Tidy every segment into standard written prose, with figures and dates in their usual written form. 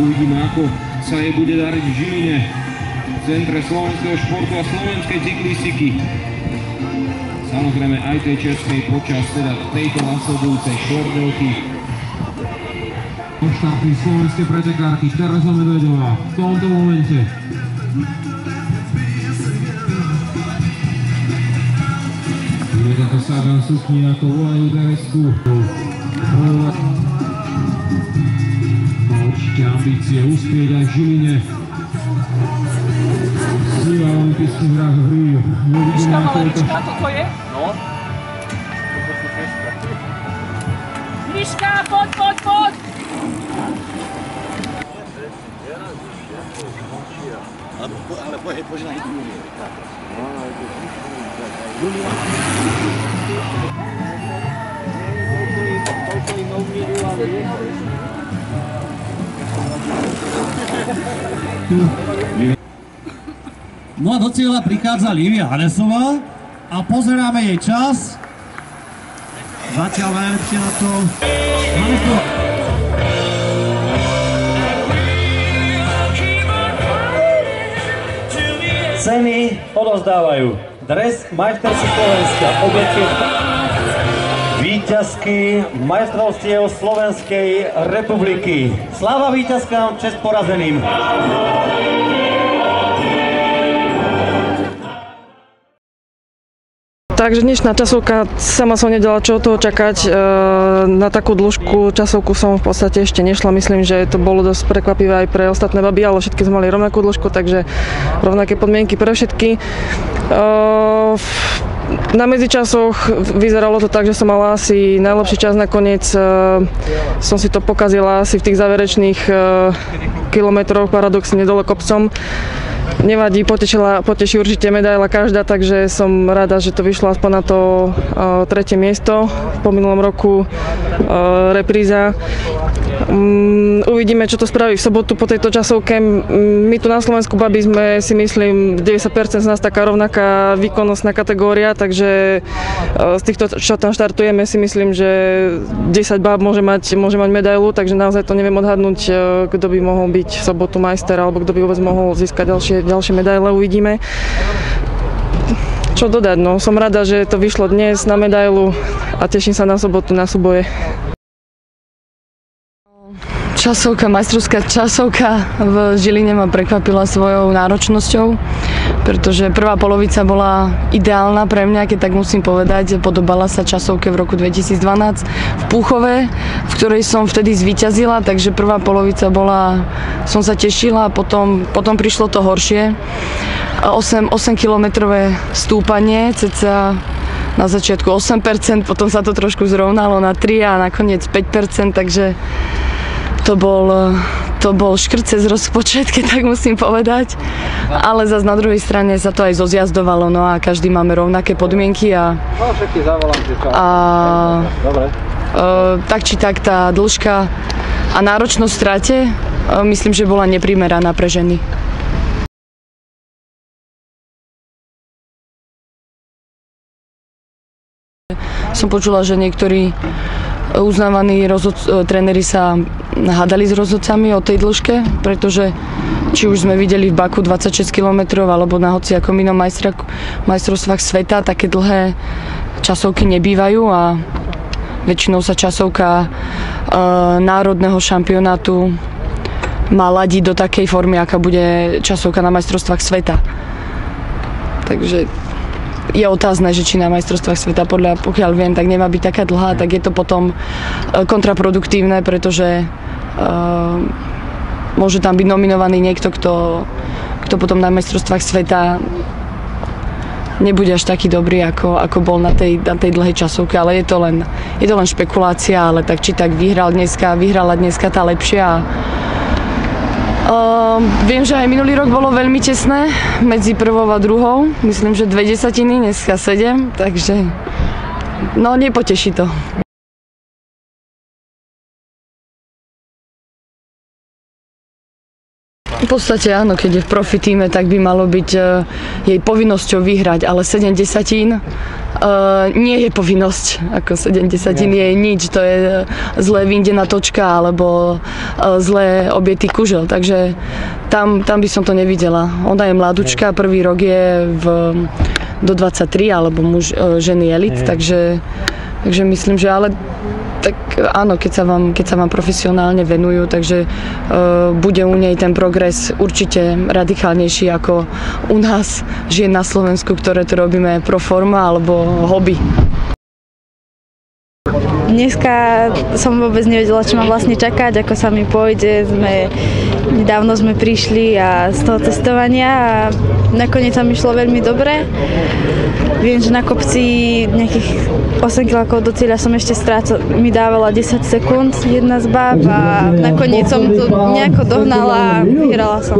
uvidíme, ako sa jej bude dariť v Žiline, v centre slovenského športu a slovenskej cyklistiky. Samozrejme aj tej českej počas teda tejto nasledujúcej štvordelky. Štartujú slovenské pretekárky Tereza Medvedová v tomto momente. Je to Sagan sukni, ako volajú Teresku. Má určite ambície uspieť aj v Žiline. Sila olympijských hrách v Riu. Liška, malerička, toto je? No. Liška, poď! Ale poď na Juliu. No a do cieľa prichádza Lívia Hanesová a pozeráme jej čas. Zatiaľ najlepšie na to Hanesová. Ceny odovzdávajú dres majsterky Slovenska, obetiek víťazky majstrovstiev Slovenskej republiky. Sláva víťazkám, česť porazeným. Takže dnešná časovka, sama som nedala čo od toho čakať. Na takú dĺžku časovku som v podstate ešte nešla. Myslím, že to bolo dosť prekvapivé aj pre ostatné baby, ale všetky sme mali rovnakú dĺžku, takže rovnaké podmienky pre všetky. Na medzičasoch vyzeralo to tak, že som mala asi najlepší čas nakoniec. Som si to pokazila asi v tých záverečných kilometroch, paradoxne dole kopcom. Nevadí, poteší určite medaila každá, takže som rada, že to vyšlo aspoň na to 3. miesto. Po minulom roku repríza. Uvidíme, čo to spraví v sobotu po tejto časovke. My tu na Slovensku babi sme, si myslím, 90% z nás taká rovnaká výkonnostná kategória, takže z týchto, čo tam štartujeme, si myslím, že 10 báb môže mať medailu, takže naozaj to neviem odhadnúť, kto by mohol byť v sobotu majster, alebo kto by vôbec mohol získať ďalšie medaile, uvidíme. Čo dodať, no, som rada, že to vyšlo dnes na medailu a teším sa na sobotu, na súboje. Majstrovská časovka v Žiline ma prekvapila svojou náročnosťou, pretože prvá polovica bola ideálna pre mňa, keď tak musím povedať. Podobala sa časovke v roku 2012 v Púchove, v ktorej som vtedy zvíťazila, takže prvá polovica som sa tešila, potom prišlo to horšie. 8-kilometrové stúpanie, cca na začiatku 8%, potom sa to trošku zrovnalo na 3% a nakoniec 5%, takže to bol škrt cez rozpočet, keď tak musím povedať, ale zase na druhej strane sa to aj zozjazdovalo, no a každý máme rovnaké podmienky a tak či tak tá dĺžka a náročnosť v strate, myslím, že bola neprimeraná pre ženy. Som počula, že niektorí uznávaní tréneri sa hádali s rozhodcami o tej dĺžke, pretože či už sme videli v Baku 26 km alebo na hociakom inom majstrovstvách sveta, také dlhé časovky nebývajú a väčšinou sa časovka národného šampionátu má ladiť do takej formy, aká bude časovka na majstrovstvách sveta. Takže je otázne, že či na majstrovstvách sveta, pokiaľ viem, tak nemá byť taká dlhá, tak je to potom kontraproduktívne, pretože môže tam byť nominovaný niekto, kto potom na majstrovstvách sveta nebude až taký dobrý, ako bol na tej dlhej časovke, ale je to len špekulácia, ale tak či tak vyhrala dneska tá lepšia. Viem, že aj minulý rok bolo veľmi tesné medzi prvou a druhou. Myslím, že 2 desatiny, dneska 7, takže no nepoteší to. V podstate áno, keď je v profi tíme, tak by malo byť jej povinnosťou vyhrať, ale 7 desatín nie je povinnosť, ako 70 nie je nič, to je zlé vyndená točka alebo zlé objetý kužel, takže tam by som to nevidela. Ona je mladúčka, prvý rok je do 23 alebo ženy elit, takže myslím, že ale tak áno, keď sa vám profesionálne venujú, takže bude u nej ten progres určite radikálnejší ako u nás žien na Slovensku, ktoré to robíme pro forma alebo hobby. Dneska som vôbec nevedela, čo ma vlastne čakať, ako sa mi pôjde. Nedávno sme prišli z toho testovania a nakoniec sa mi šlo veľmi dobre. Viem, že na kopci nejakých 8 kilákov do cieľa som ešte mi dávala 10 sekúnd jedna z báb a nakoniec som to nejako dohnala a vyhrala som.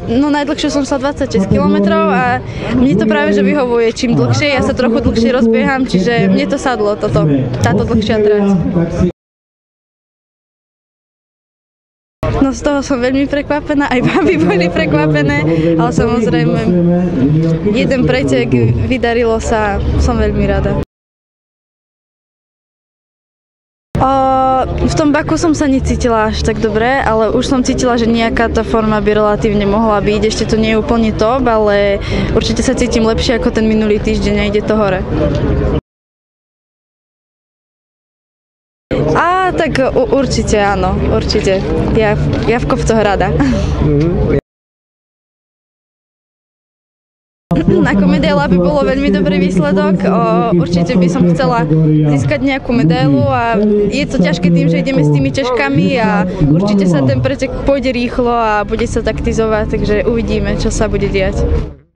No najdlhšie som sa 26 km a mne to práve že vyhovuje čím dlhšie, ja sa trochu dlhšie rozbieham, čiže mne to sadlo táto dlhšia trať. No z toho som veľmi prekvapená, aj baby boli prekvapené, ale samozrejme jeden pretek, vydarilo sa, som veľmi rada. V tom Baku som sa necítila až tak dobre, ale už som cítila, že nejaká tá forma by relatívne mohla byť. Ešte to nie je úplne top, ale určite sa cítim lepšie ako ten minulý týždeň a ide to hore. Tak určite áno, určite. Ja v kopcoch rada. Ako medaila by bolo veľmi dobrý výsledok, určite by som chcela získať nejakú medailu a je to ťažké tým, že ideme s tými Češkami a určite sa ten pretek pôjde rýchlo a bude sa taktizovať, takže uvidíme, čo sa bude diať.